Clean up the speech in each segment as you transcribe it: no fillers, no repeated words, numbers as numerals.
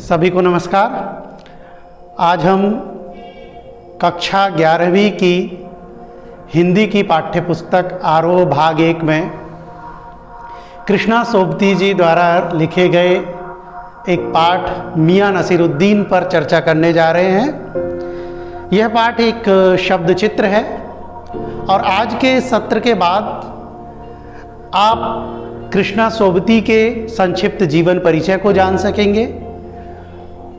सभी को नमस्कार। आज हम कक्षा 11वीं की हिंदी की पाठ्यपुस्तक आरोह भाग 1 में कृष्णा सोबती जी द्वारा लिखे गए एक पाठ मियां नसीरुद्दीन पर चर्चा करने जा रहे हैं। यह पाठ एक शब्द चित्र है और आज के सत्र के बाद आप कृष्णा सोबती के संक्षिप्त जीवन परिचय को जान सकेंगे,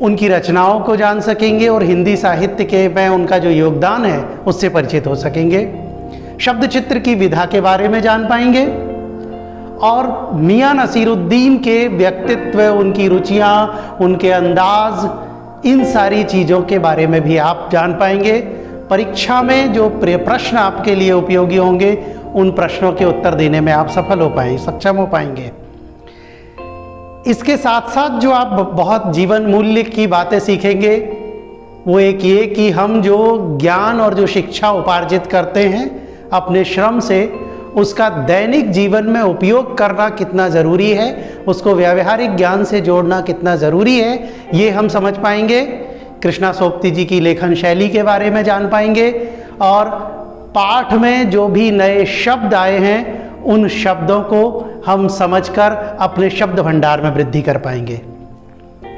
उनकी रचनाओं को जान सकेंगे और हिंदी साहित्य के में उनका जो योगदान है उससे परिचित हो सकेंगे। शब्द चित्र की विधा के बारे में जान पाएंगे और मियां नसीरुद्दीन के व्यक्तित्व, उनकी रुचियां, उनके अंदाज, इन सारी चीज़ों के बारे में भी आप जान पाएंगे। परीक्षा में जो प्रश्न आपके लिए उपयोगी होंगे उन प्रश्नों के उत्तर देने में आप सफल हो पाएंगे, सक्षम हो पाएंगे। इसके साथ साथ जो आप बहुत जीवन मूल्य की बातें सीखेंगे वो एक ये कि हम जो ज्ञान और जो शिक्षा उपार्जित करते हैं अपने श्रम से, उसका दैनिक जीवन में उपयोग करना कितना ज़रूरी है, उसको व्यावहारिक ज्ञान से जोड़ना कितना ज़रूरी है, ये हम समझ पाएंगे। कृष्णा सोबती जी की लेखन शैली के बारे में जान पाएंगे और पाठ में जो भी नए शब्द आए हैं उन शब्दों को हम समझकर अपने शब्द भंडार में वृद्धि कर पाएंगे।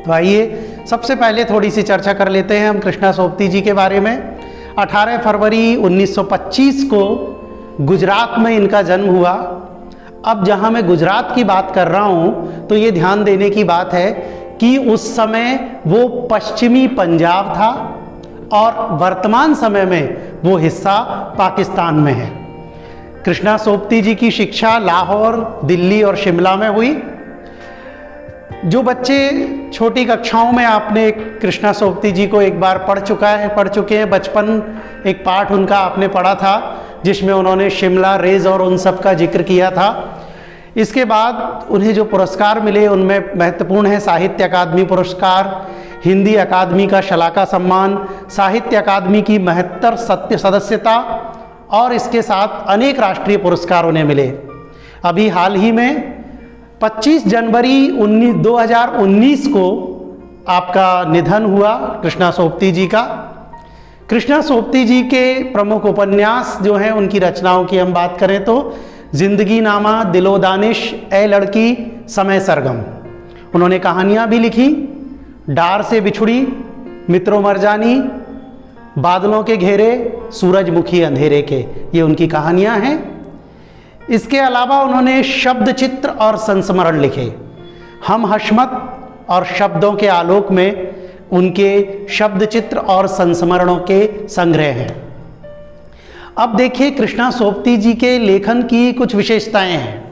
तो आइए सबसे पहले थोड़ी सी चर्चा कर लेते हैं हम कृष्णा सोबती जी के बारे में। 18 फरवरी 1925 को गुजरात में इनका जन्म हुआ। अब जहां मैं गुजरात की बात कर रहा हूं तो ये ध्यान देने की बात है कि उस समय वो पश्चिमी पंजाब था और वर्तमान समय में वो हिस्सा पाकिस्तान में है। कृष्णा सोबती जी की शिक्षा लाहौर, दिल्ली और शिमला में हुई। जो बच्चे छोटी कक्षाओं में आपने कृष्णा सोबती जी को एक बार पढ़ चुके हैं, बचपन एक पाठ उनका आपने पढ़ा था जिसमें उन्होंने शिमला रेज और उन सब का जिक्र किया था। इसके बाद उन्हें जो पुरस्कार मिले उनमें महत्वपूर्ण है साहित्य अकादमी पुरस्कार, हिंदी अकादमी का शलाका सम्मान, साहित्य अकादमी की 72 सदस्यता और इसके साथ अनेक राष्ट्रीय पुरस्कार उन्हें मिले। अभी हाल ही में 25 जनवरी 2019 को आपका निधन हुआ कृष्णा सोबती जी का। कृष्णा सोबती जी के प्रमुख उपन्यास जो हैं, उनकी रचनाओं की हम बात करें तो जिंदगी नामा, दिलो दानिश, ए लड़की, समय सरगम। उन्होंने कहानियाँ भी लिखी, डार से बिछुड़ी, मित्रों मरजानी, बादलों के घेरे, सूरजमुखी अंधेरे के, ये उनकी कहानियां हैं। इसके अलावा उन्होंने शब्द चित्र और संस्मरण लिखे। हम हशमत और शब्दों के आलोक में उनके शब्द चित्र और संस्मरणों के संग्रह हैं। अब देखिए कृष्णा सोबती जी के लेखन की कुछ विशेषताएं हैं।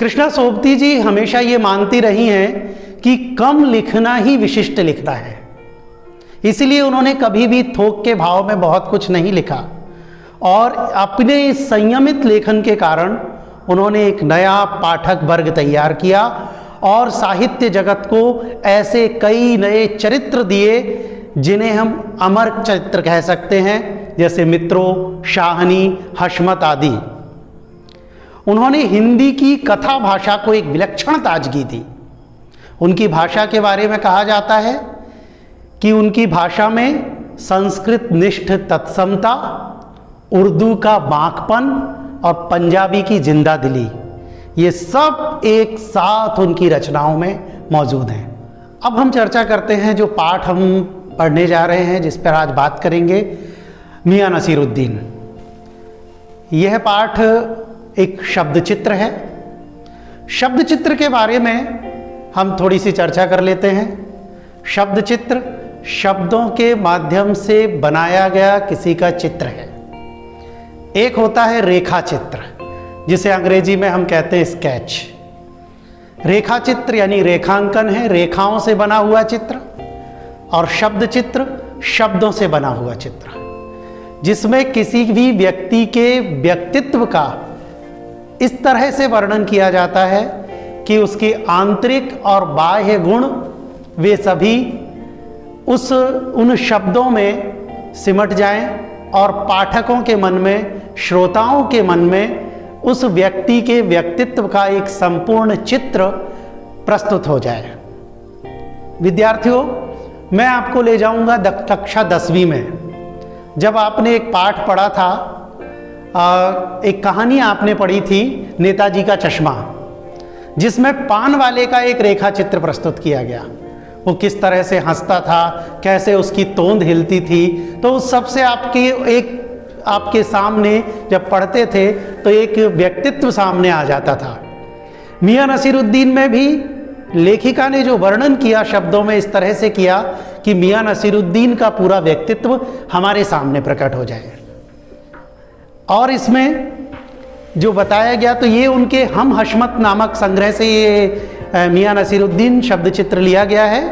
कृष्णा सोबती जी हमेशा ये मानती रही हैं कि कम लिखना ही विशिष्ट लिखना है, इसलिए उन्होंने कभी भी थोक के भाव में बहुत कुछ नहीं लिखा और अपने इस संयमित लेखन के कारण उन्होंने एक नया पाठक वर्ग तैयार किया और साहित्य जगत को ऐसे कई नए चरित्र दिए जिन्हें हम अमर चरित्र कह सकते हैं, जैसे मित्रों, शाहनी, हशमत आदि। उन्होंने हिंदी की कथा भाषा को एक विलक्षण ताजगी दी। उनकी भाषा के बारे में कहा जाता है कि उनकी भाषा में संस्कृत निष्ठ तत्समता, उर्दू का बांकपन और पंजाबी की जिंदा दिली, ये सब एक साथ उनकी रचनाओं में मौजूद हैं। अब हम चर्चा करते हैं जो पाठ हम पढ़ने जा रहे हैं, जिस पर आज बात करेंगे, मियां नसीरुद्दीन। यह पाठ एक शब्द चित्र है। शब्द चित्र के बारे में हम थोड़ी सी चर्चा कर लेते हैं। शब्द चित्र शब्दों के माध्यम से बनाया गया किसी का चित्र है। एक होता है रेखा चित्र, जिसे अंग्रेजी में हम कहते हैं स्केच। रेखा चित्र यानी रेखांकन है, रेखाओं से बना हुआ चित्र, और शब्द चित्र शब्दों से बना हुआ चित्र, जिसमें किसी भी व्यक्ति के व्यक्तित्व का इस तरह से वर्णन किया जाता है कि उसके आंतरिक और बाह्य गुण वे सभी उन शब्दों में सिमट जाएं और पाठकों के मन में, श्रोताओं के मन में उस व्यक्ति के व्यक्तित्व का एक संपूर्ण चित्र प्रस्तुत हो जाए। विद्यार्थियों, मैं आपको ले जाऊंगा कक्षा 10वीं में। जब आपने एक पाठ पढ़ा था, एक कहानी आपने पढ़ी थी नेताजी का चश्मा, जिसमें पान वाले का एक रेखा चित्र प्रस्तुत किया गया। वो किस तरह से हंसता था, कैसे उसकी तोंद हिलती थी। तो उस सब से आपके सामने जब पढ़ते थे तो एक व्यक्तित्व सामने आ जाता था। मियां नसीरुद्दीन में भी लेखिका ने जो वर्णन किया शब्दों में इस तरह से किया कि मियां नसीरुद्दीन का पूरा व्यक्तित्व हमारे सामने प्रकट हो जाए। और इसमें जो बताया गया तो ये उनके हम हशमत नामक संग्रह से ये मियां नसीरुद्दीन शब्द चित्र लिया गया है।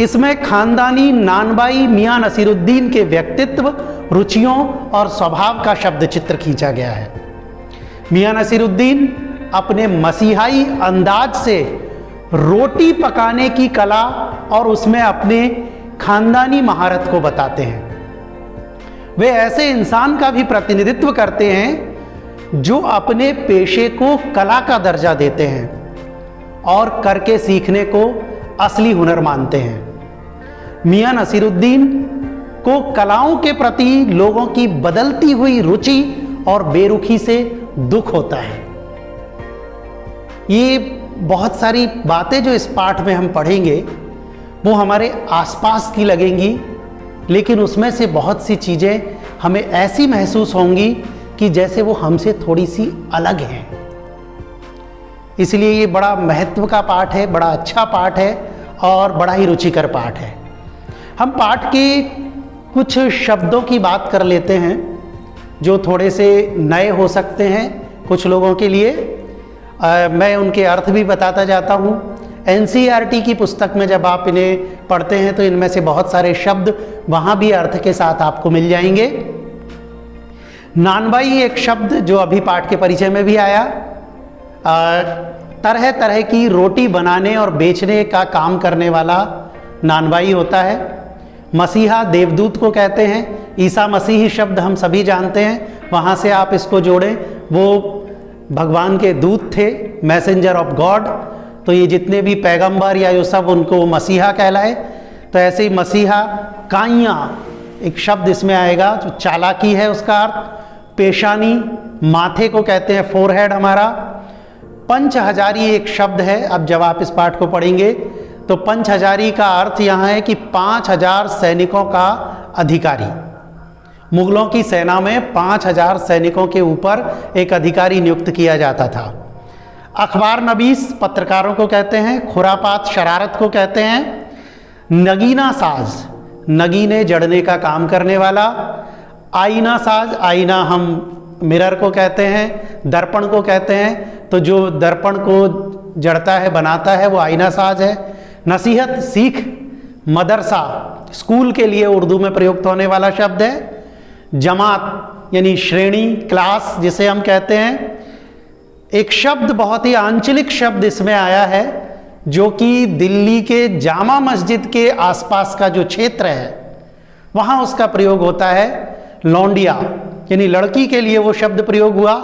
इसमें खानदानी नानबाई मियां नसीरुद्दीन के व्यक्तित्व, रुचियों और स्वभाव का शब्द चित्र खींचा गया है। मियां नसीरुद्दीन अपने मसीहाई अंदाज से रोटी पकाने की कला और उसमें अपने खानदानी महारत को बताते हैं। वे ऐसे इंसान का भी प्रतिनिधित्व करते हैं जो अपने पेशे को कला का दर्जा देते हैं और करके सीखने को असली हुनर मानते हैं। मियां नसीरुद्दीन को कलाओं के प्रति लोगों की बदलती हुई रुचि और बेरुखी से दुख होता है। ये बहुत सारी बातें जो इस पाठ में हम पढ़ेंगे वो हमारे आसपास की लगेंगी, लेकिन उसमें से बहुत सी चीज़ें हमें ऐसी महसूस होंगी कि जैसे वो हमसे थोड़ी सी अलग हैं। इसलिए ये बड़ा महत्व का पाठ है, बड़ा अच्छा पाठ है और बड़ा ही रुचिकर पाठ है। हम पाठ के कुछ शब्दों की बात कर लेते हैं जो थोड़े से नए हो सकते हैं कुछ लोगों के लिए। मैं उनके अर्थ भी बताता जाता हूँ। एनसीईआरटी की पुस्तक में जब आप इन्हें पढ़ते हैं तो इनमें से बहुत सारे शब्द वहाँ भी अर्थ के साथ आपको मिल जाएंगे। नानबाई एक शब्द जो अभी पाठ के परिचय में भी आया, तरह तरह की रोटी बनाने और बेचने का काम करने वाला नानबाई होता है। मसीहा देवदूत को कहते हैं। ईसा मसीही शब्द हम सभी जानते हैं, वहाँ से आप इसको जोड़ें, वो भगवान के दूत थे, मैसेंजर ऑफ गॉड। तो ये जितने भी पैगंबर या ये सब उनको मसीहा कहलाए। तो ऐसे ही मसीहा, काइयाँ एक शब्द इसमें आएगा जो चालाकी है उसका अर्थ। पेशानी, माथे को कहते हैं, फोरहेड हमारा। पंचहजारी एक शब्द है। अब जब आप इस पाठ को पढ़ेंगे तो पंचहजारी का अर्थ यहाँ है कि 5000 सैनिकों का अधिकारी। मुगलों की सेना में 5000 सैनिकों के ऊपर एक अधिकारी नियुक्त किया जाता था। अखबार नबीस पत्रकारों को कहते हैं। खुरापात शरारत को कहते हैं। नगीना साज, नगीने जड़ने का काम करने वाला। आईना साज, आईना हम मिरर को कहते हैं, दर्पण को कहते हैं। तो जो दर्पण को जड़ता है, बनाता है, वो आईना साज है। नसीहत, सीख। मदरसा, स्कूल के लिए उर्दू में प्रयुक्त होने वाला शब्द है। जमात यानी श्रेणी, क्लास जिसे हम कहते हैं। एक शब्द, बहुत ही आंचलिक शब्द इसमें आया है जो कि दिल्ली के जामा मस्जिद के आसपास का जो क्षेत्र है वहाँ उसका प्रयोग होता है। लौंडिया यानी लड़की के लिए वो शब्द प्रयोग हुआ।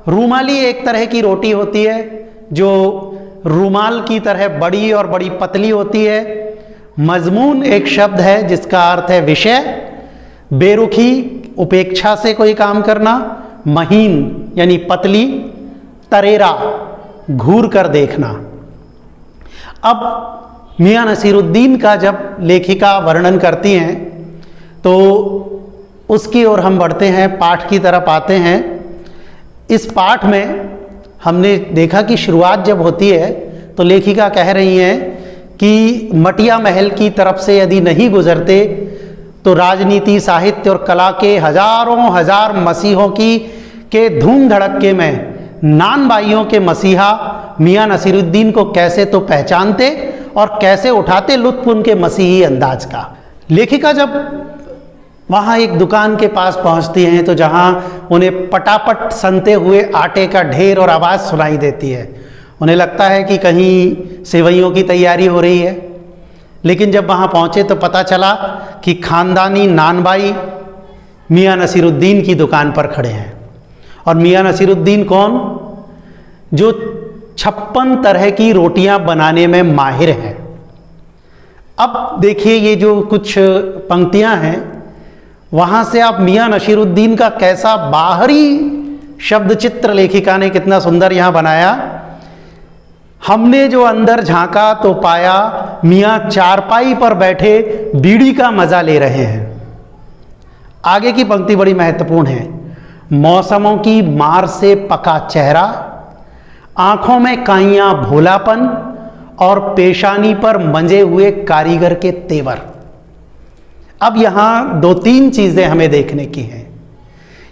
रूमाली एक तरह की रोटी होती है जो रूमाल की तरह बड़ी और बड़ी पतली होती है। मजमून एक शब्द है जिसका अर्थ है विषय। बेरुखी, उपेक्षा से कोई काम करना। महीन यानी पतली। तरेरा, घूर कर देखना। अब मियां नसीरुद्दीन का जब लेखिका वर्णन करती हैं तो उसकी ओर हम बढ़ते हैं, पाठ की तरफ आते हैं। इस पाठ में हमने देखा कि शुरुआत जब होती है तो लेखिका कह रही हैं कि मटिया महल की तरफ से यदि नहीं गुजरते तो राजनीति, साहित्य और कला के हजारों हजार मसीहों के धूम धड़क्के में नानबाइयों के मसीहा मियां नसीरुद्दीन को कैसे तो पहचानते और कैसे उठाते लुत्फ उनके मसीही अंदाज का। लेखिका जब वहाँ एक दुकान के पास पहुँचती हैं तो जहाँ उन्हें पटापट सनते हुए आटे का ढेर और आवाज़ सुनाई देती है। उन्हें लगता है कि कहीं सेवइयों की तैयारी हो रही है, लेकिन जब वहाँ पहुँचे तो पता चला कि खानदानी नानबाई मियां नसीरुद्दीन की दुकान पर खड़े हैं। और मियां नसीरुद्दीन कौन? जो 56 तरह की रोटियां बनाने में माहिर है। अब देखिए ये जो कुछ पंक्तियां हैं, वहां से आप मियां नसीरुद्दीन का कैसा बाहरी शब्द चित्र लेखिका ने कितना सुंदर यहां बनाया। हमने जो अंदर झांका तो पाया मियां चारपाई पर बैठे बीड़ी का मजा ले रहे हैं। आगे की पंक्ति बड़ी महत्वपूर्ण है। मौसमों की मार से पका चेहरा, आंखों में काइयां भोलापन और पेशानी पर मंजे हुए कारीगर के तेवर। अब यहां दो तीन चीजें हमें देखने की हैं।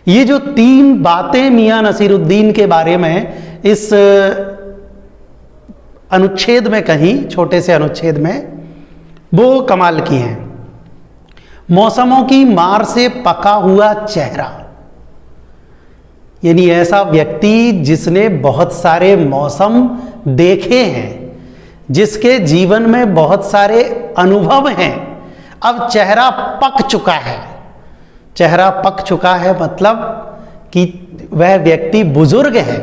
ये जो तीन बातें मियां नसीरुद्दीन के बारे में इस अनुच्छेद में कहीं, छोटे से अनुच्छेद में, वो कमाल की हैं। मौसमों की मार से पका हुआ चेहरा, यानी ऐसा व्यक्ति जिसने बहुत सारे मौसम देखे हैं, जिसके जीवन में बहुत सारे अनुभव हैं। अब चेहरा पक चुका है। चेहरा पक चुका है मतलब कि वह व्यक्ति बुजुर्ग है,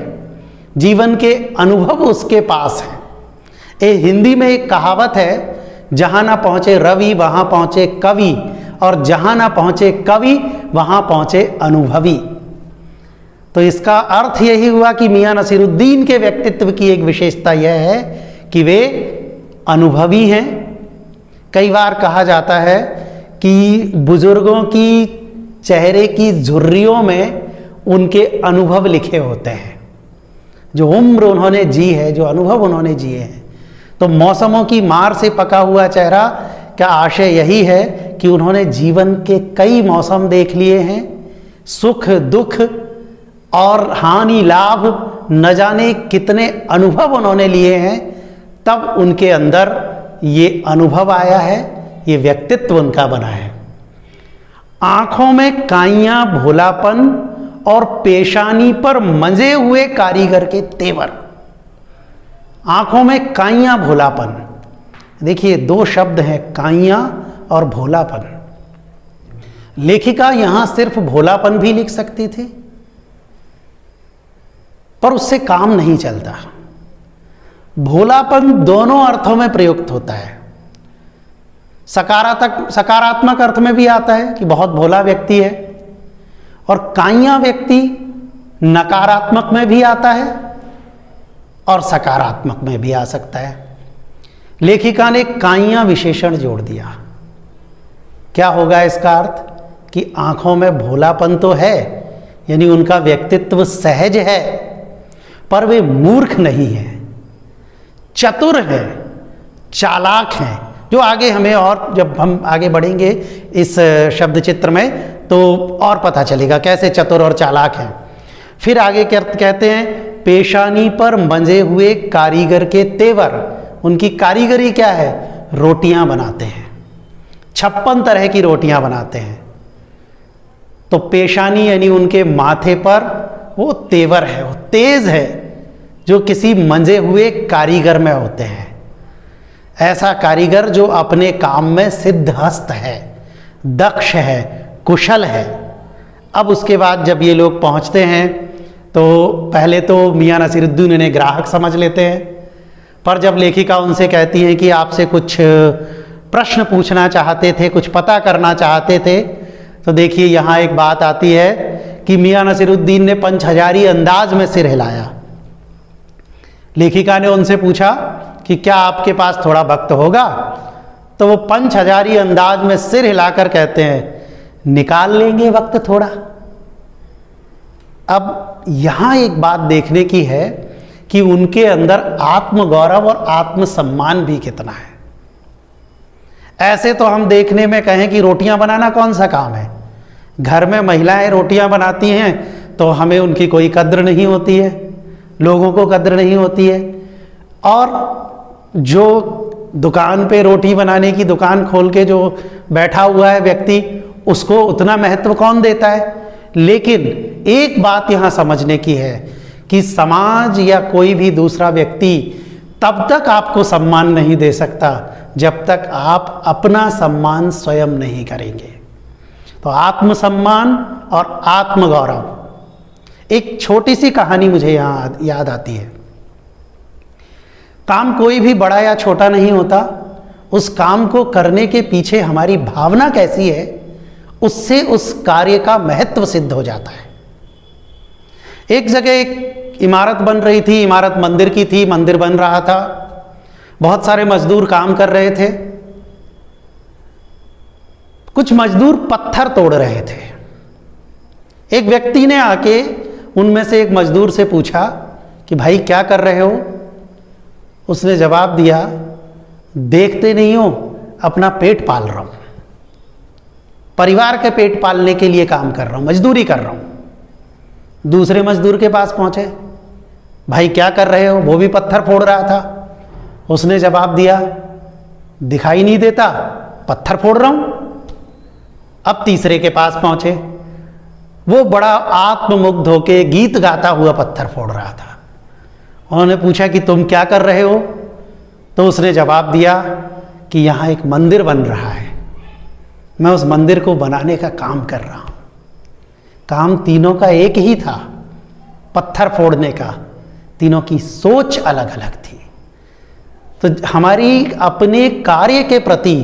जीवन के अनुभव उसके पास हैं। हिंदी में एक कहावत है, जहां ना पहुंचे रवि वहां पहुंचे कवि, और जहां ना पहुंचे कवि वहां पहुंचे अनुभवी। तो इसका अर्थ यही हुआ कि मियां नसीरुद्दीन के व्यक्तित्व की एक विशेषता यह है कि वे अनुभवी हैं। कई बार कहा जाता है कि बुजुर्गों की चेहरे की झुर्रियों में उनके अनुभव लिखे होते हैं, जो उम्र उन्होंने जी है, जो अनुभव उन्होंने जिए हैं। तो मौसमों की मार से पका हुआ चेहरा का आशय यही है कि उन्होंने जीवन के कई मौसम देख लिए हैं, सुख दुख और हानि लाभ न जाने कितने अनुभव उन्होंने लिए हैं, तब उनके अंदर ये अनुभव आया है, ये व्यक्तित्व उनका बना है। आंखों में काइयां भोलापन और पेशानी पर मंजे हुए कारीगर के तेवर। आंखों में काइयां भोलापन, देखिए दो शब्द हैं, काइयां और भोलापन। लेखिका यहां सिर्फ भोलापन भी लिख सकती थी, पर उससे काम नहीं चलता। भोलापन दोनों अर्थों में प्रयुक्त होता है। सकारात्मक अर्थ में भी आता है कि बहुत भोला व्यक्ति है, और काइयां व्यक्ति नकारात्मक में भी आता है और सकारात्मक में भी आ सकता है। लेखिका ने काइयां विशेषण जोड़ दिया। क्या होगा इसका अर्थ कि आंखों में भोलापन तो है, यानी उनका व्यक्तित्व सहज है, पर वे मूर्ख नहीं हैं, चतुर हैं, चालाक हैं। जो आगे हमें, और जब हम आगे बढ़ेंगे इस शब्द चित्र में तो और पता चलेगा कैसे चतुर और चालाक हैं। फिर आगे कहते हैं पेशानी पर मंजे हुए कारीगर के तेवर। उनकी कारीगरी क्या है? रोटियां बनाते हैं, 56 तरह की रोटियां बनाते हैं। तो पेशानी यानी उनके माथे पर वो तेवर है, वो तेज है, जो किसी मंजे हुए कारीगर में होते हैं। ऐसा कारीगर जो अपने काम में सिद्धहस्त है, दक्ष है, कुशल है। अब उसके बाद जब ये लोग पहुंचते हैं तो पहले तो मियां नसीरुद्दीन इन्हें ग्राहक समझ लेते हैं, पर जब लेखिका उनसे कहती है कि आपसे कुछ प्रश्न पूछना चाहते थे, कुछ पता करना चाहते थे, तो देखिए यहाँ एक बात आती है कि मियां नसीरुद्दीन ने पंचहजारी अंदाज में सिर हिलाया। लेखिका ने उनसे पूछा कि क्या आपके पास थोड़ा वक्त होगा? तो वो पंचहजारी अंदाज में सिर हिलाकर कहते हैं, निकाल लेंगे वक्त थोड़ा। अब यहां एक बात देखने की है कि उनके अंदर आत्मगौरव और आत्मसम्मान भी कितना है। ऐसे तो हम देखने में कहें कि रोटियां बनाना कौन सा काम है, घर में महिलाएं रोटियां बनाती हैं तो हमें उनकी कोई कद्र नहीं होती है, लोगों को कद्र नहीं होती है। और जो दुकान पे रोटी बनाने की दुकान खोल के जो बैठा हुआ है व्यक्ति, उसको उतना महत्व कौन देता है। लेकिन एक बात यहां समझने की है कि समाज या कोई भी दूसरा व्यक्ति तब तक आपको सम्मान नहीं दे सकता जब तक आप अपना सम्मान स्वयं नहीं करेंगे। तो आत्मसम्मान और आत्मगौरव। एक छोटी सी कहानी मुझे यहां याद आती है। काम कोई भी बड़ा या छोटा नहीं होता, उस काम को करने के पीछे हमारी भावना कैसी है, उससे उस कार्य का महत्व सिद्ध हो जाता है। एक जगह एक इमारत बन रही थी, इमारत मंदिर की थी, मंदिर बन रहा था, बहुत सारे मजदूर काम कर रहे थे। कुछ मजदूर पत्थर तोड़ रहे थे। एक व्यक्ति ने आके उनमें से एक मजदूर से पूछा कि भाई क्या कर रहे हो? उसने जवाब दिया, देखते नहीं हो, अपना पेट पाल रहा हूं, परिवार के पेट पालने के लिए काम कर रहा हूं, मजदूरी कर रहा हूं। दूसरे मजदूर के पास पहुंचे, भाई क्या कर रहे हो? वो भी पत्थर फोड़ रहा था। उसने जवाब दिया, दिखाई नहीं देता, पत्थर फोड़ रहा हूं। अब तीसरे के पास पहुंचे, वो बड़ा आत्ममुग्ध होके गीत गाता हुआ पत्थर फोड़ रहा था। उन्होंने पूछा कि तुम क्या कर रहे हो? तो उसने जवाब दिया कि यहाँ एक मंदिर बन रहा है, मैं उस मंदिर को बनाने का काम कर रहा हूँ। काम तीनों का एक ही था, पत्थर फोड़ने का। तीनों की सोच अलग अलग थी। तो हमारी अपने कार्य के प्रति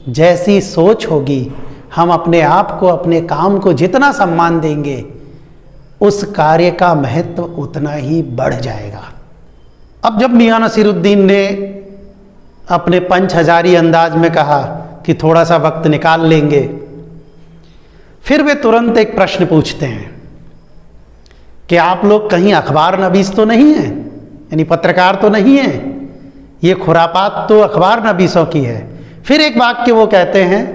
जैसी सोच होगी, हम अपने आप को, अपने काम को जितना सम्मान देंगे, उस कार्य का महत्व उतना ही बढ़ जाएगा। अब जब मियां नसीरुद्दीन ने अपने पंच हजारी अंदाज में कहा कि थोड़ा सा वक्त निकाल लेंगे, फिर वे तुरंत एक प्रश्न पूछते हैं कि आप लोग कहीं अखबार नबीस तो नहीं हैं, यानी पत्रकार तो नहीं हैं? ये खुरापात तो अखबार नबीसों की है। फिर एक वाक्य वो कहते हैं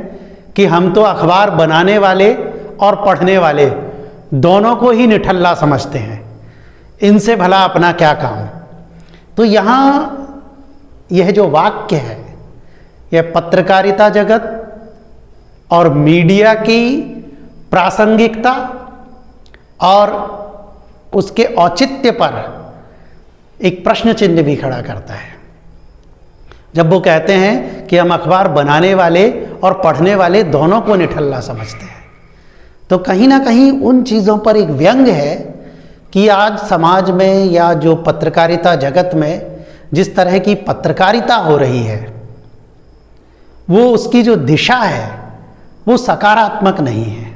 कि हम तो अखबार बनाने वाले और पढ़ने वाले दोनों को ही निठल्ला समझते हैं, इनसे भला अपना क्या काम। तो यहाँ यह जो वाक्य है, यह पत्रकारिता जगत और मीडिया की प्रासंगिकता और उसके औचित्य पर एक प्रश्न चिन्ह भी खड़ा करता है। जब वो कहते हैं कि हम अखबार बनाने वाले और पढ़ने वाले दोनों को निठल्ला समझते हैं, तो कहीं ना कहीं उन चीज़ों पर एक व्यंग है कि आज समाज में या जो पत्रकारिता जगत में जिस तरह की पत्रकारिता हो रही है, वो उसकी जो दिशा है वो सकारात्मक नहीं है।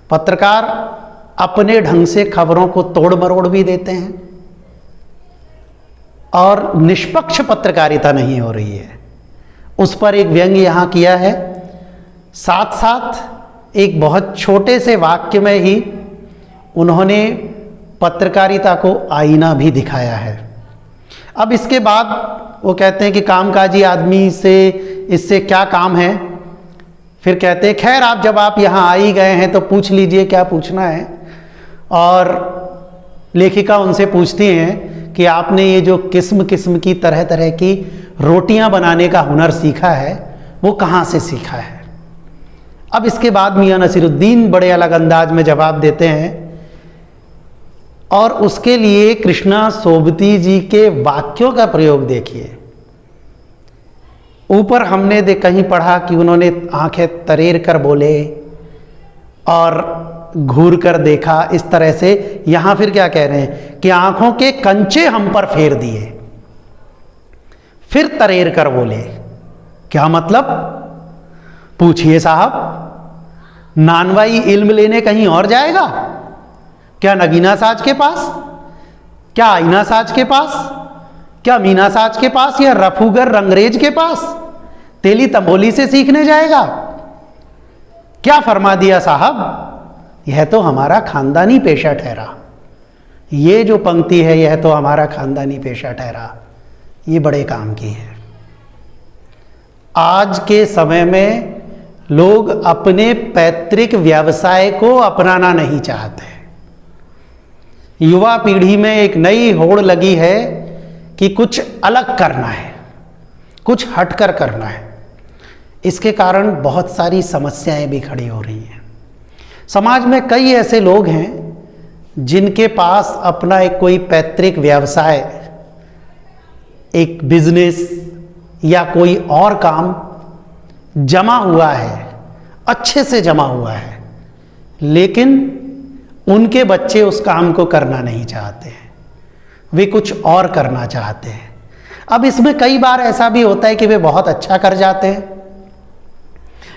पत्रकार अपने ढंग से खबरों को तोड़ मरोड़ भी देते हैं और निष्पक्ष पत्रकारिता नहीं हो रही है। उस पर एक व्यंग यहाँ किया है। साथ साथ एक बहुत छोटे से वाक्य में ही उन्होंने पत्रकारिता को आईना भी दिखाया है। अब इसके बाद वो कहते हैं कि कामकाजी आदमी से इससे क्या काम है। फिर कहते हैं खैर जब आप यहाँ आ ही गए हैं तो पूछ लीजिए क्या पूछना है। और लेखिका उनसे पूछती हैं कि आपने ये जो किस्म किस्म की तरह तरह की रोटियां बनाने का हुनर सीखा है, वो कहाँ से सीखा है। अब इसके बाद मियां नसीरुद्दीन बड़े अलग अंदाज में जवाब देते हैं और उसके लिए कृष्णा सोबती जी के वाक्यों का प्रयोग देखिए। ऊपर हमने कहीं पढ़ा कि उन्होंने आंखें तरेर कर बोले और घूर कर देखा, इस तरह से। यहां फिर क्या कह रहे हैं कि आंखों के कंचे हम पर फेर दिए, फिर तरेर कर बोले। क्या मतलब? पूछिए साहब, नानवाई इल्म लेने कहीं और जाएगा क्या? नगीना साज के पास, क्या आईना साज के पास, क्या मीना साज के पास, या रफूगर रंगरेज के पास तेली तंबोली से सीखने जाएगा? क्या फरमा दिया साहब, यह तो हमारा खानदानी पेशा ठहरा। ये जो पंक्ति है यह तो हमारा खानदानी पेशा ठहरा, ये बड़े काम की है। आज के समय में लोग अपने पैतृक व्यवसाय को अपनाना नहीं चाहते। युवा पीढ़ी में एक नई होड़ लगी है कि कुछ अलग करना है, कुछ हटकर करना है। इसके कारण बहुत सारी समस्याएं भी खड़ी हो रही हैं। समाज में कई ऐसे लोग हैं जिनके पास अपना एक कोई पैतृक व्यवसाय, एक बिजनेस या कोई और काम जमा हुआ है, अच्छे से जमा हुआ है, लेकिन उनके बच्चे उस काम को करना नहीं चाहते हैं, वे कुछ और करना चाहते हैं। अब इसमें कई बार ऐसा भी होता है कि वे बहुत अच्छा कर जाते हैं,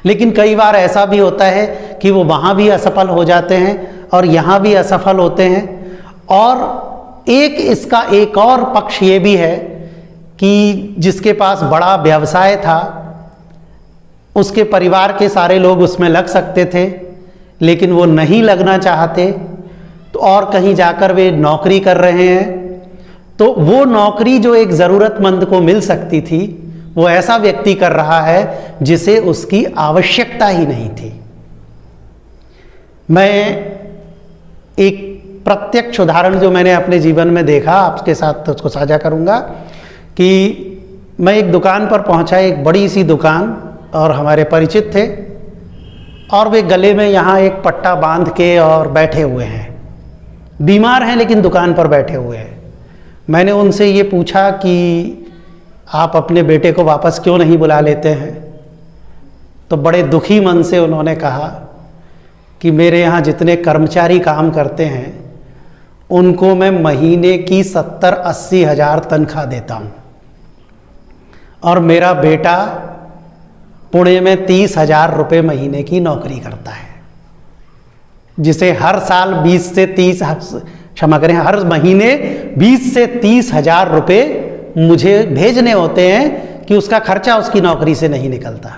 लेकिन कई बार ऐसा भी होता है कि वो वहाँ भी असफल हो जाते हैं और यहाँ भी असफल होते हैं। और इसका एक और पक्ष ये भी है कि जिसके पास बड़ा व्यवसाय था, उसके परिवार के सारे लोग उसमें लग सकते थे, लेकिन वो नहीं लगना चाहते, तो और कहीं जाकर वे नौकरी कर रहे हैं। तो वो नौकरी जो एक ज़रूरतमंद को मिल सकती थी, वो ऐसा व्यक्ति कर रहा है जिसे उसकी आवश्यकता ही नहीं थी। मैं एक प्रत्यक्ष उदाहरण जो मैंने अपने जीवन में देखा, आपके साथ तो उसको साझा करूंगा कि मैं एक दुकान पर पहुंचा, एक बड़ी सी दुकान, और हमारे परिचित थे, और वे गले में यहाँ एक पट्टा बांध के और बैठे हुए हैं, बीमार हैं लेकिन दुकान पर बैठे हुए हैं। मैंने उनसे ये पूछा कि आप अपने बेटे को वापस क्यों नहीं बुला लेते हैं? तो बड़े दुखी मन से उन्होंने कहा कि मेरे यहाँ जितने कर्मचारी काम करते हैं उनको मैं महीने की 70-80 हज़ार तनख्वाह देता हूँ, और मेरा बेटा पुणे में 30,000 रुपये महीने की नौकरी करता है, जिसे हर साल 20 से 30, क्षमा करें, हर महीने 20 से 30 हज़ार रुपये मुझे भेजने होते हैं कि उसका खर्चा उसकी नौकरी से नहीं निकलता।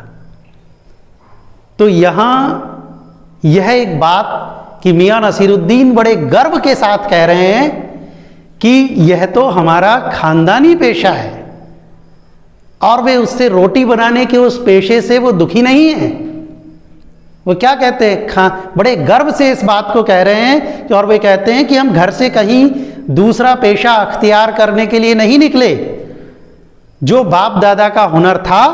तो यहाँ यह एक बात कि मियाँ नसीरुद्दीन बड़े गर्व के साथ कह रहे हैं कि यह तो हमारा खानदानी पेशा है, और वे उससे रोटी बनाने के उस पेशे से वो दुखी नहीं है। वो क्या कहते हैं, बड़े गर्व से इस बात को कह रहे हैं, और वे कहते हैं कि हम घर से कहीं दूसरा पेशा अख्तियार करने के लिए नहीं निकले, जो बाप दादा का हुनर था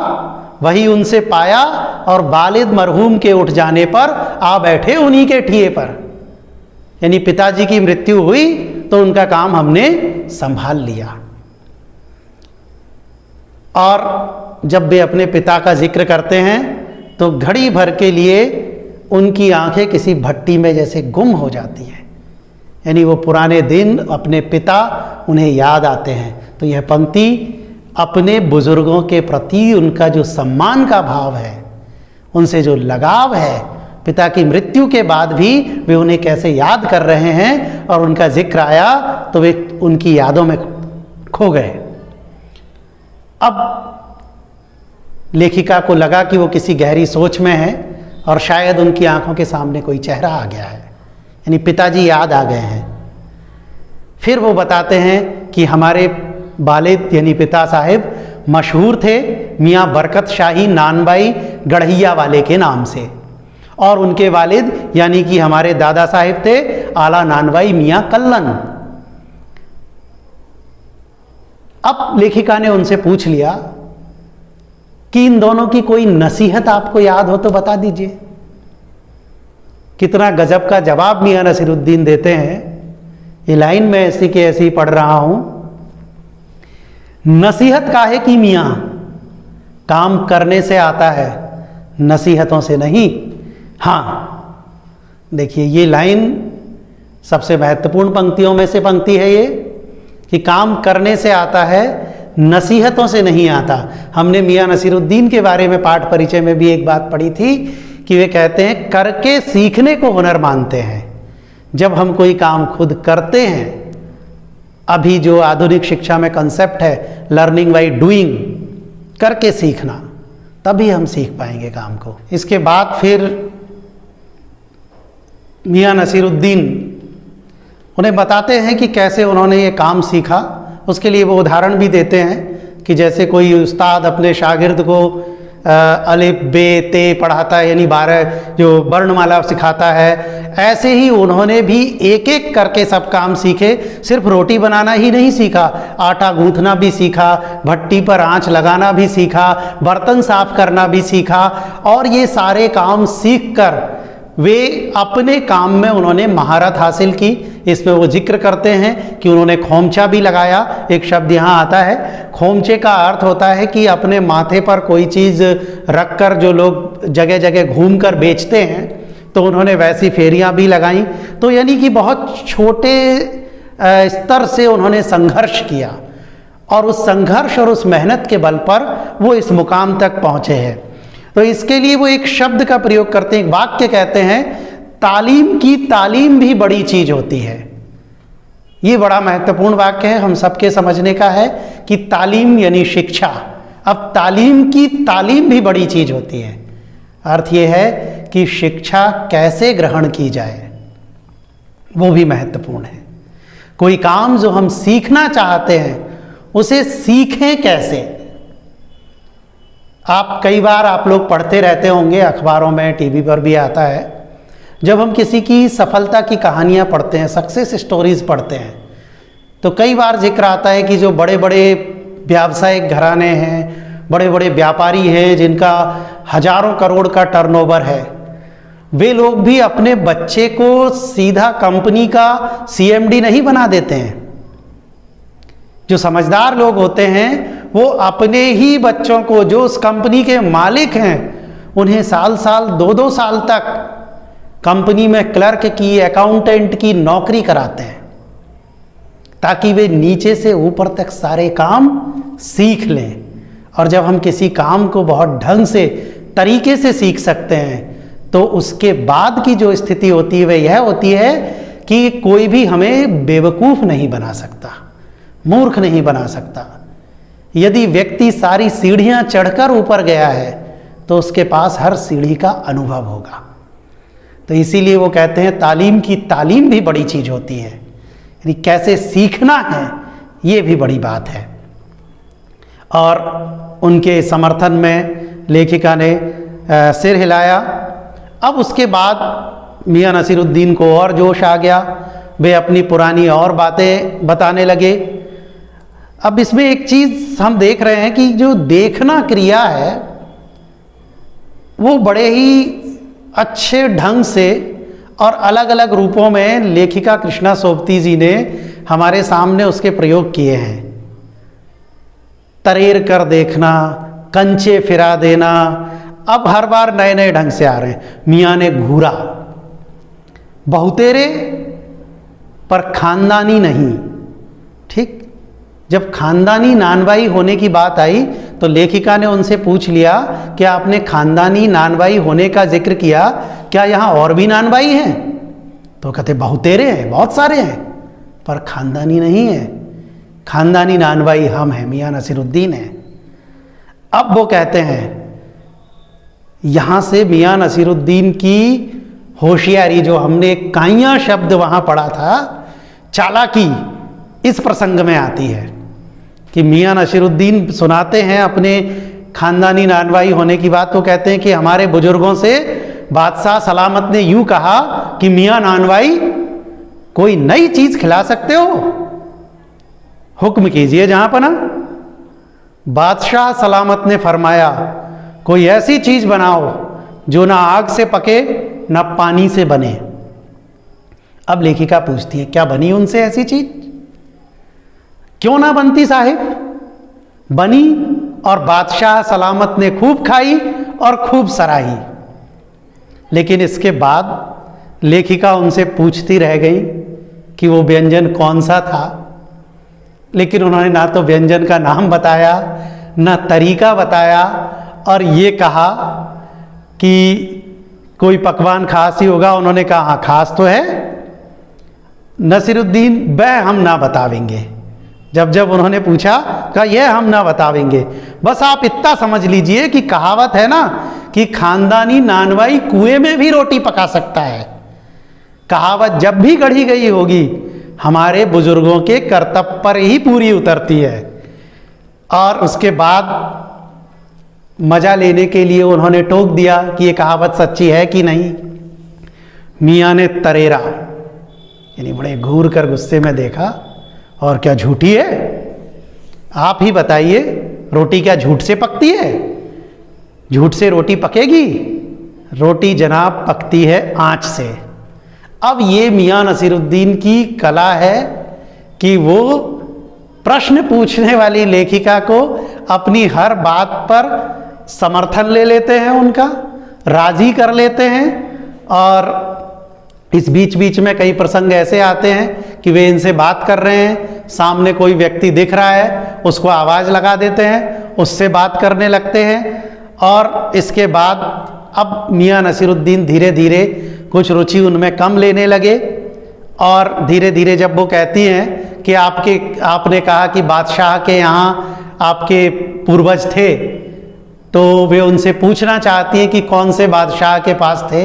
वही उनसे पाया, और वालिद मरहूम के उठ जाने पर आ बैठे उन्हीं के ठिए पर। यानी पिताजी की मृत्यु हुई तो उनका काम हमने संभाल लिया। और जब वे अपने पिता का जिक्र करते हैं तो घड़ी भर के लिए उनकी आंखें किसी भट्टी में जैसे गुम हो जाती हैं, यानी वो पुराने दिन, अपने पिता उन्हें याद आते हैं। तो यह पंक्ति अपने बुजुर्गों के प्रति उनका जो सम्मान का भाव है, उनसे जो लगाव है, पिता की मृत्यु के बाद भी वे उन्हें कैसे याद कर रहे हैं, और उनका जिक्र आया तो वे उनकी यादों में खो गए। अब लेखिका को लगा कि वो किसी गहरी सोच में है, और शायद उनकी आंखों के सामने कोई चेहरा आ गया है, यानी पिताजी याद आ गए हैं। फिर वो बताते हैं कि हमारे वालिद यानी पिता साहिब मशहूर थे मियाँ बरकत शाही नानबाई गढ़िया वाले के नाम से, और उनके वालिद यानी कि हमारे दादा साहिब थे आला नानबाई मियाँ कल्लन। अब लेखिका ने उनसे पूछ लिया कि इन दोनों की कोई नसीहत आपको याद हो तो बता दीजिए। कितना गजब का जवाब मियाँ नसीरुद्दीन देते हैं। ये लाइन मैं ऐसी की ऐसी पढ़ रहा हूं। नसीहत काहे की मियाँ, काम करने से आता है, नसीहतों से नहीं। हाँ, देखिए ये लाइन सबसे महत्वपूर्ण पंक्तियों में से पंक्ति है ये, कि काम करने से आता है, नसीहतों से नहीं आता। हमने मियाँ नसीरुद्दीन के बारे में पाठ परिचय में भी एक बात पढ़ी थी कि वे कहते हैं करके सीखने को हुनर मानते हैं। जब हम कोई काम खुद करते हैं, अभी जो आधुनिक शिक्षा में कंसेप्ट है लर्निंग बाय डूइंग, करके सीखना, तभी हम सीख पाएंगे काम को। इसके बाद फिर मियाँ नसीरुद्दीन उन्हें बताते हैं कि कैसे उन्होंने ये काम सीखा। उसके लिए वो उदाहरण भी देते हैं कि जैसे कोई उस्ताद अपने शागिर्द को अलिफ बे ते पढ़ाता है, यानी 12 जो वर्णमाला सिखाता है, ऐसे ही उन्होंने भी एक एक करके सब काम सीखे। सिर्फ रोटी बनाना ही नहीं सीखा, आटा गूंथना भी सीखा, भट्टी पर आंच लगाना भी सीखा, बर्तन साफ करना भी सीखा, और ये सारे काम सीखकर वे अपने काम में उन्होंने महारत हासिल की। इसमें वो जिक्र करते हैं कि उन्होंने खोमचा भी लगाया। एक शब्द यहाँ आता है, खोमचे का अर्थ होता है कि अपने माथे पर कोई चीज़ रखकर जो लोग जगह जगह घूमकर बेचते हैं, तो उन्होंने वैसी फेरियाँ भी लगाई। तो यानी कि बहुत छोटे स्तर से उन्होंने संघर्ष किया और उस संघर्ष और उस मेहनत के बल पर वो इस मुकाम तक पहुंचे हैं। तो इसके लिए वो एक शब्द का प्रयोग करते हैं, एक वाक्य कहते हैं, तालीम की तालीम भी बड़ी चीज होती है। ये बड़ा महत्वपूर्ण वाक्य है, हम सबके समझने का है कि तालीम यानी शिक्षा। अब तालीम की तालीम भी बड़ी चीज होती है, अर्थ ये है कि शिक्षा कैसे ग्रहण की जाए वो भी महत्वपूर्ण है। कोई काम जो हम सीखना चाहते हैं उसे सीखें कैसे। आप कई बार आप लोग पढ़ते रहते होंगे, अखबारों में, टीवी पर भी आता है, जब हम किसी की सफलता की कहानियां पढ़ते हैं, सक्सेस स्टोरीज पढ़ते हैं, तो कई बार जिक्र आता है कि जो बड़े बड़े व्यावसायिक घराने हैं, बड़े बड़े व्यापारी हैं जिनका हजारों करोड़ का टर्नओवर है, वे लोग भी अपने बच्चे को सीधा कंपनी का सीएमडी नहीं बना देते हैं। जो समझदार लोग होते हैं वो अपने ही बच्चों को, जो उस कंपनी के मालिक हैं, उन्हें साल साल 2-2 साल तक कंपनी में क्लर्क की, अकाउंटेंट की नौकरी कराते हैं ताकि वे नीचे से ऊपर तक सारे काम सीख लें। और जब हम किसी काम को बहुत ढंग से, तरीके से सीख सकते हैं तो उसके बाद की जो स्थिति होती है वह यह होती है कि कोई भी हमें बेवकूफ़ नहीं बना सकता, मूर्ख नहीं बना सकता। यदि व्यक्ति सारी सीढ़ियां चढ़कर ऊपर गया है तो उसके पास हर सीढ़ी का अनुभव होगा। तो इसीलिए वो कहते हैं तालीम की तालीम भी बड़ी चीज होती है, यानी कैसे सीखना है ये भी बड़ी बात है। और उनके समर्थन में लेखिका ने सिर हिलाया। अब उसके बाद मियां नसीरुद्दीन को और जोश आ गया, वे अपनी पुरानी और बातें बताने लगे। अब इसमें एक चीज हम देख रहे हैं कि जो देखना क्रिया है वो बड़े ही अच्छे ढंग से और अलग अलग रूपों में लेखिका कृष्णा सोबती जी ने हमारे सामने उसके प्रयोग किए हैं। तरेर कर देखना, कंचे फिरा देना, अब हर बार नए नए ढंग से आ रहे हैं। मियाँ ने घूरा, बहुतेरे पर खानदानी नहीं। ठीक, जब खानदानी नानवाई होने की बात आई तो लेखिका ने उनसे पूछ लिया कि आपने खानदानी नानवाई होने का जिक्र किया, क्या यहाँ और भी नानवाई हैं? तो कहते बहुतेरे हैं, बहुत सारे हैं, पर खानदानी नहीं है। खानदानी नानवाई हम हैं, मियाँ नसीरुद्दीन हैं। अब वो कहते हैं, यहाँ से मियाँ नसीरुद्दीन की होशियारी, जो हमने काइयाँ शब्द वहाँ पढ़ा था, चालाकी, इस प्रसंग में आती है कि मियाँ नसीरुद्दीन सुनाते हैं अपने खानदानी नानवाई होने की बात। तो कहते हैं कि हमारे बुजुर्गों से बादशाह सलामत ने यूं कहा कि मियाँ नानवाई कोई नई चीज खिला सकते हो, हुक्म कीजिए जहां पना। बादशाह सलामत ने फरमाया, कोई ऐसी चीज बनाओ जो ना आग से पके ना पानी से बने। अब लेखिका पूछती है, क्या बनी उनसे ऐसी चीज? क्यों ना बनती साहिब? बनी, और बादशाह सलामत ने खूब खाई और खूब सराही। लेकिन इसके बाद लेखिका उनसे पूछती रह गई कि वो व्यंजन कौन सा था, लेकिन उन्होंने ना तो व्यंजन का नाम बताया, ना तरीका बताया, और ये कहा कि कोई पकवान खास ही होगा। उन्होंने कहा हाँ खास तो है। नसीरुद्दीन, वह हम ना बतावेंगे। जब जब उन्होंने पूछा, कहा यह हम ना बतावेंगे। बस आप इतना समझ लीजिए कि कहावत है ना कि खानदानी नानवाई कुएं में भी रोटी पका सकता है। कहावत जब भी गढ़ी गई होगी हमारे बुजुर्गों के कर्तव्य पर ही पूरी उतरती है। और उसके बाद मजा लेने के लिए उन्होंने टोक दिया कि ये कहावत सच्ची है कि नहीं। मियाँ ने तरेरा, यानी बड़े घूर कर गुस्से में देखा, और क्या झूठी है? आप ही बताइए, रोटी क्या झूठ से पकती है? झूठ से रोटी पकेगी? रोटी जनाब पकती है आंच से। अब ये मियाँ नसीरुद्दीन की कला है कि वो प्रश्न पूछने वाली लेखिका को अपनी हर बात पर समर्थन ले लेते हैं, उनका राजी कर लेते हैं। और इस बीच बीच में कई प्रसंग ऐसे आते हैं कि वे इनसे बात कर रहे हैं, सामने कोई व्यक्ति दिख रहा है, उसको आवाज़ लगा देते हैं, उससे बात करने लगते हैं। और इसके बाद अब मियाँ नसीरुद्दीन धीरे धीरे कुछ रुचि उनमें कम लेने लगे और धीरे धीरे जब वो कहती हैं कि आपने कहा कि बादशाह के यहाँ आपके पूर्वज थे, तो वे उनसे पूछना चाहती हैं कि कौन से बादशाह के पास थे।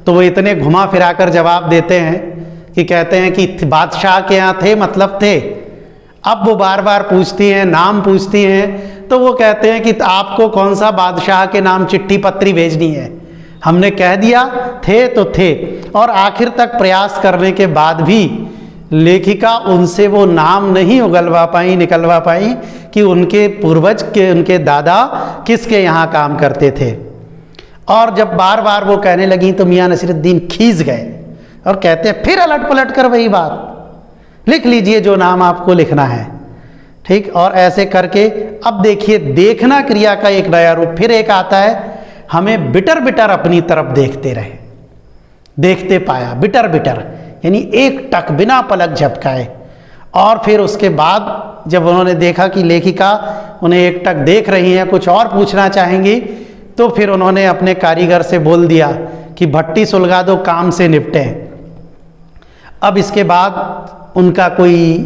तो वो इतने घुमा फिरा कर जवाब देते हैं कि कहते हैं कि बादशाह के यहाँ थे, मतलब थे। अब वो बार बार पूछती हैं, नाम पूछती हैं, तो वो कहते हैं कि आपको कौन सा बादशाह के नाम चिट्ठी पत्री भेजनी है, हमने कह दिया थे तो थे। और आखिर तक प्रयास करने के बाद भी लेखिका उनसे वो नाम नहीं निकलवा पाई कि उनके पूर्वज के, उनके दादा किसके यहाँ काम करते थे। और जब बार बार वो कहने लगी तो मियाँ नसीरुद्दीन खींच गए और कहते हैं फिर अलट पलट कर वही बात, लिख लीजिए जो नाम आपको लिखना है, ठीक। और ऐसे करके अब देखिए देखना क्रिया का एक नया रूप फिर एक आता है, हमें बिटर बिटर अपनी तरफ देखते रहे, देखते पाया, बिटर बिटर यानी एक टक बिना पलक झपकाए। और फिर उसके बाद जब उन्होंने देखा कि लेखिका उन्हें एक टक देख रही हैं, कुछ और पूछना चाहेंगी, तो फिर उन्होंने अपने कारीगर से बोल दिया कि भट्टी सुलगा दो, काम से निपटे। अब इसके बाद उनका कोई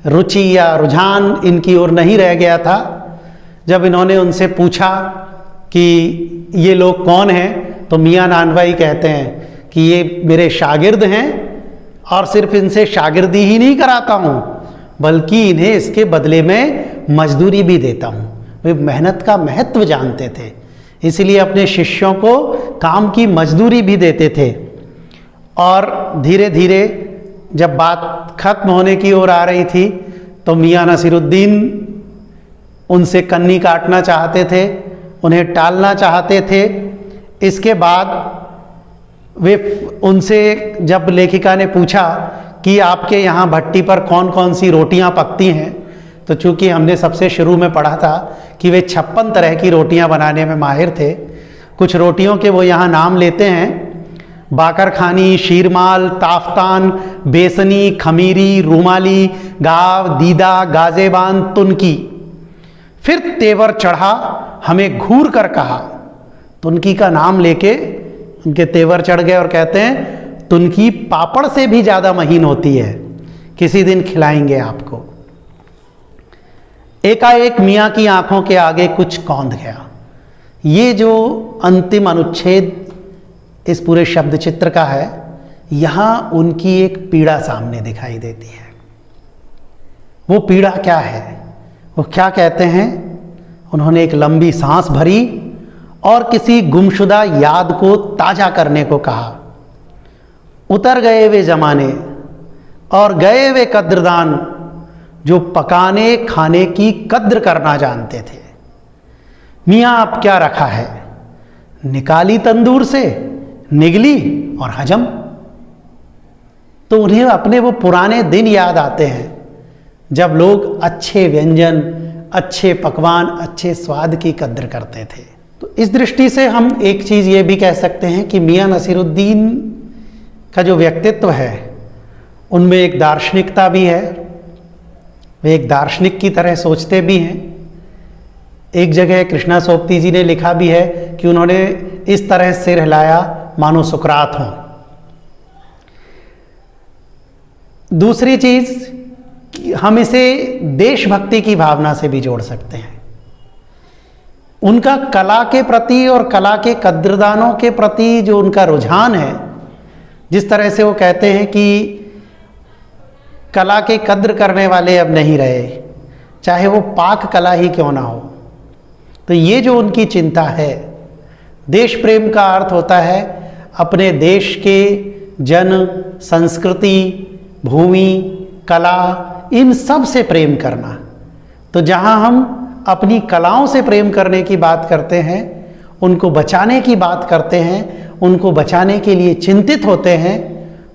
रुचि या रुझान इनकी ओर नहीं रह गया था। जब इन्होंने उनसे पूछा कि ये लोग कौन हैं, तो मियाँ नानवाई कहते हैं कि ये मेरे शागिर्द हैं और सिर्फ इनसे शागिर्दी ही नहीं कराता हूँ, बल्कि इन्हें इसके बदले में मजदूरी भी देता हूँ। वे मेहनत का महत्व जानते थे, इसलिए अपने शिष्यों को काम की मजदूरी भी देते थे। और धीरे धीरे जब बात खत्म होने की ओर आ रही थी तो मियाँ नसीरुद्दीन उनसे कन्नी काटना चाहते थे, उन्हें टालना चाहते थे। इसके बाद वे उनसे जब लेखिका ने पूछा कि आपके यहाँ भट्टी पर कौन कौन सी रोटियाँ पकती हैं, तो चूँकि हमने सबसे शुरू में पढ़ा था कि वे 56 तरह की रोटियाँ बनाने में माहिर थे। कुछ रोटियों के वो यहाँ नाम लेते हैं, बाकर खानी, शीरमाल, ताफ्तान, बेसनी, खमीरी, रूमाली, गाव, दीदा, गाजेबान, तुनकी। फिर तेवर चढ़ा, हमें घूर कर कहा, तुनकी का नाम लेके उनके तेवर चढ़ गए और कहते हैं तुनकी पापड़ से भी ज़्यादा महीन होती है, किसी दिन खिलाएंगे आपको। एकाएक मियाँ की आंखों के आगे कुछ कौंध गया। ये जो अंतिम अनुच्छेद इस पूरे शब्द चित्र का है, यहाँ उनकी एक पीड़ा सामने दिखाई देती है। वो पीड़ा क्या है, वो क्या कहते हैं? उन्होंने एक लंबी सांस भरी और किसी गुमशुदा याद को ताजा करने को कहा। उतर गए वे जमाने और गए वे कद्रदान जो पकाने खाने की कद्र करना जानते थे। मियाँ अब क्या रखा है, निकाली तंदूर से, निगली और हजम। तो उन्हें अपने वो पुराने दिन याद आते हैं जब लोग अच्छे व्यंजन, अच्छे पकवान, अच्छे स्वाद की कद्र करते थे। तो इस दृष्टि से हम एक चीज़ ये भी कह सकते हैं कि मियाँ नसीरुद्दीन का जो व्यक्तित्व है उनमें एक दार्शनिकता भी है। वे एक दार्शनिक की तरह सोचते भी हैं। एक जगह कृष्णा सोपती जी ने लिखा भी है कि उन्होंने इस तरह सिर हिलाया मानो सुकरात हों। दूसरी चीज, हम इसे देशभक्ति की भावना से भी जोड़ सकते हैं। उनका कला के प्रति और कला के कद्रदानों के प्रति जो उनका रुझान है, जिस तरह से वो कहते हैं कि कला के कद्र करने वाले अब नहीं रहे, चाहे वो पाक कला ही क्यों ना हो। तो ये जो उनकी चिंता है, देश प्रेम का अर्थ होता है अपने देश के जन, संस्कृति, भूमि, कला, इन सब से प्रेम करना। तो जहाँ हम अपनी कलाओं से प्रेम करने की बात करते हैं, उनको बचाने की बात करते हैं, उनको बचाने के लिए चिंतित होते हैं,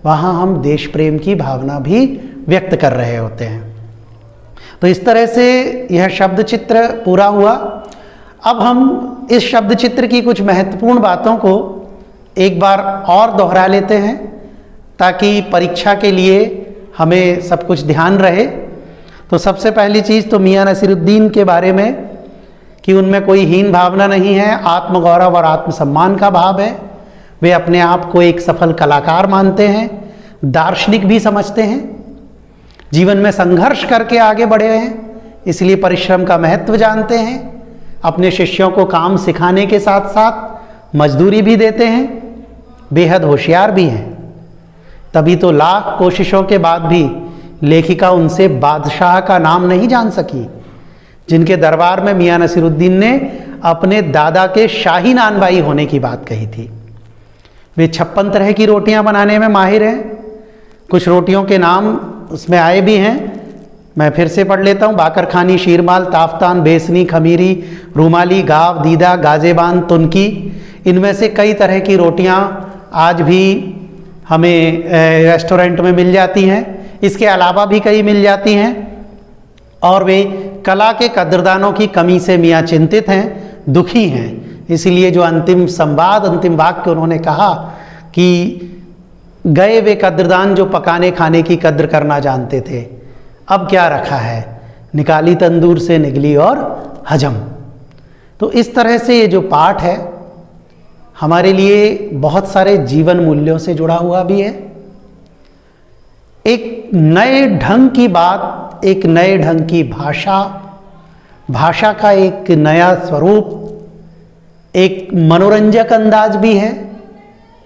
वहाँ हम देश प्रेम की भावना भी व्यक्त कर रहे होते हैं। तो इस तरह से यह शब्द चित्र पूरा हुआ। अब हम इस शब्द चित्र की कुछ महत्वपूर्ण बातों को एक बार और दोहरा लेते हैं ताकि परीक्षा के लिए हमें सब कुछ ध्यान रहे। तो सबसे पहली चीज़ तो मियाँ नसीरुद्दीन के बारे में कि उनमें कोई हीन भावना नहीं है, आत्मगौरव और आत्मसम्मान का भाव है। वे अपने आप को एक सफल कलाकार मानते हैं, दार्शनिक भी समझते हैं, जीवन में संघर्ष करके आगे बढ़े हैं, इसलिए परिश्रम का महत्व जानते हैं। अपने शिष्यों को काम सिखाने के साथ साथ मजदूरी भी देते हैं, बेहद होशियार भी हैं। तभी तो लाख कोशिशों के बाद भी लेखिका उनसे बादशाह का नाम नहीं जान सकी, जिनके दरबार में मियाँ नसीरुद्दीन ने अपने दादा के शाही नानबाई होने की बात कही थी। वे 56 तरह की रोटियां बनाने में माहिर हैं। कुछ रोटियों के नाम उसमें आए भी हैं, मैं फिर से पढ़ लेता हूँ। बाकरखानी, शीरमाल, ताफ्तान, बेसनी, खमीरी, रूमाली, गाव, दीदा, गाजेबान, तुनकी। इनमें से कई तरह की रोटियां आज भी हमें रेस्टोरेंट में मिल जाती हैं, इसके अलावा भी कई मिल जाती हैं। और वे कला के कद्रदानों की कमी से मियाँ चिंतित हैं, दुखी हैं। इसलिए जो अंतिम संवाद, अंतिम वाक्य उन्होंने कहा कि गए वे कद्रदान जो पकाने खाने की कद्र करना जानते थे, अब क्या रखा है, निकाली तंदूर से निकली और हजम। तो इस तरह से ये जो पाठ है हमारे लिए बहुत सारे जीवन मूल्यों से जुड़ा हुआ भी है। एक नए ढंग की बात, एक नए ढंग की भाषा, भाषा का एक नया स्वरूप, एक मनोरंजक अंदाज भी है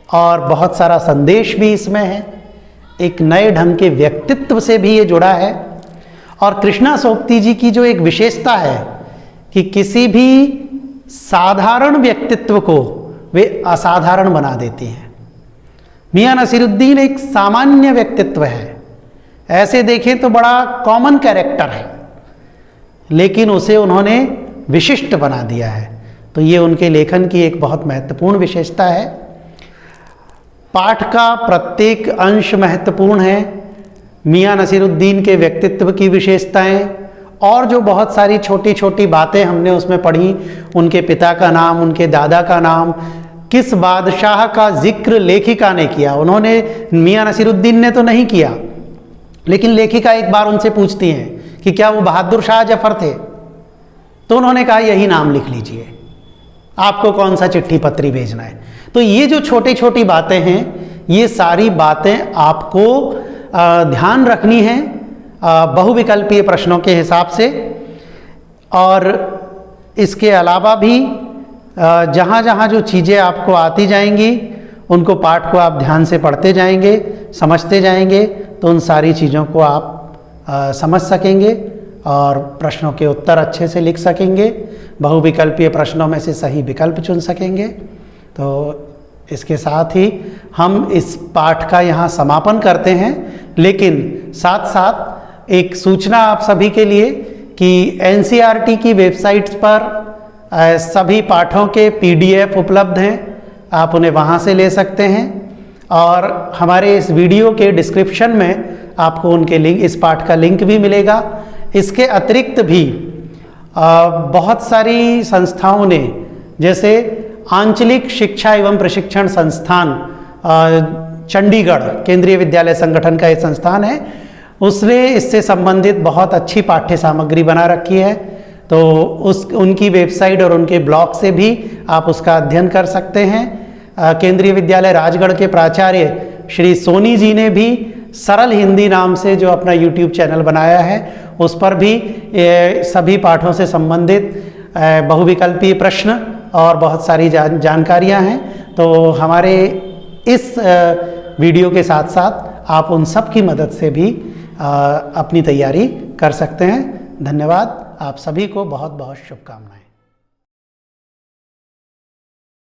और बहुत सारा संदेश भी इसमें है। एक नए ढंग के व्यक्तित्व से भी ये जुड़ा है। और कृष्णा सोपती जी की जो एक विशेषता है कि किसी भी साधारण व्यक्तित्व को वे असाधारण बना देती हैं। मियाँ नसीरुद्दीन एक सामान्य व्यक्तित्व है, ऐसे देखें तो बड़ा कॉमन कैरेक्टर है, लेकिन उसे उन्होंने विशिष्ट बना दिया है। तो ये उनके लेखन की एक बहुत महत्वपूर्ण विशेषता है। पाठ का प्रत्येक अंश महत्वपूर्ण है। मियाँ नसीरुद्दीन के व्यक्तित्व की विशेषताएं और जो बहुत सारी छोटी छोटी बातें हमने उसमें पढ़ी, उनके पिता का नाम, उनके दादा का नाम, किस बादशाह का जिक्र लेखिका ने किया, उन्होंने, मियाँ नसीरुद्दीन ने तो नहीं किया, लेकिन लेखिका एक बार उनसे पूछती हैं कि क्या वो बहादुर शाह जफर थे, तो उन्होंने कहा यही नाम लिख लीजिए, आपको कौन सा चिट्ठी पत्री भेजना है। तो ये जो छोटी छोटी बातें हैं, ये सारी बातें आपको ध्यान रखनी है बहुविकल्पीय प्रश्नों के हिसाब से। और इसके अलावा भी जहाँ जहाँ जो चीज़ें आपको आती जाएंगी उनको पाठ को आप ध्यान से पढ़ते जाएंगे, समझते जाएंगे, तो उन सारी चीज़ों को आप समझ सकेंगे और प्रश्नों के उत्तर अच्छे से लिख सकेंगे, बहुविकल्पीय प्रश्नों में से सही विकल्प चुन सकेंगे। तो इसके साथ ही हम इस पाठ का यहाँ समापन करते हैं, लेकिन साथ साथ एक सूचना आप सभी के लिए कि एनसीईआरटी की वेबसाइट्स पर सभी पाठों के पीडीएफ उपलब्ध हैं, आप उन्हें वहाँ से ले सकते हैं। और हमारे इस वीडियो के डिस्क्रिप्शन में आपको उनके लिंक, इस पाठ का लिंक भी मिलेगा। इसके अतिरिक्त भी बहुत सारी संस्थाओं ने, जैसे आंचलिक शिक्षा एवं प्रशिक्षण संस्थान चंडीगढ़ केंद्रीय विद्यालय संगठन का एक संस्थान है, उसने इससे संबंधित बहुत अच्छी पाठ्य सामग्री बना रखी है। तो उनकी वेबसाइट और उनके ब्लॉग से भी आप उसका अध्ययन कर सकते हैं। केंद्रीय विद्यालय राजगढ़ के प्राचार्य श्री सोनी जी ने भी सरल हिंदी नाम से जो अपना यूट्यूब चैनल बनाया है, उस पर भी सभी पाठों से संबंधित बहुविकल्पीय प्रश्न और बहुत सारी जानकारियां हैं। तो हमारे इस वीडियो के साथ साथ आप उन सब की मदद से भी अपनी तैयारी कर सकते हैं। धन्यवाद। आप सभी को बहुत बहुत शुभकामनाएं।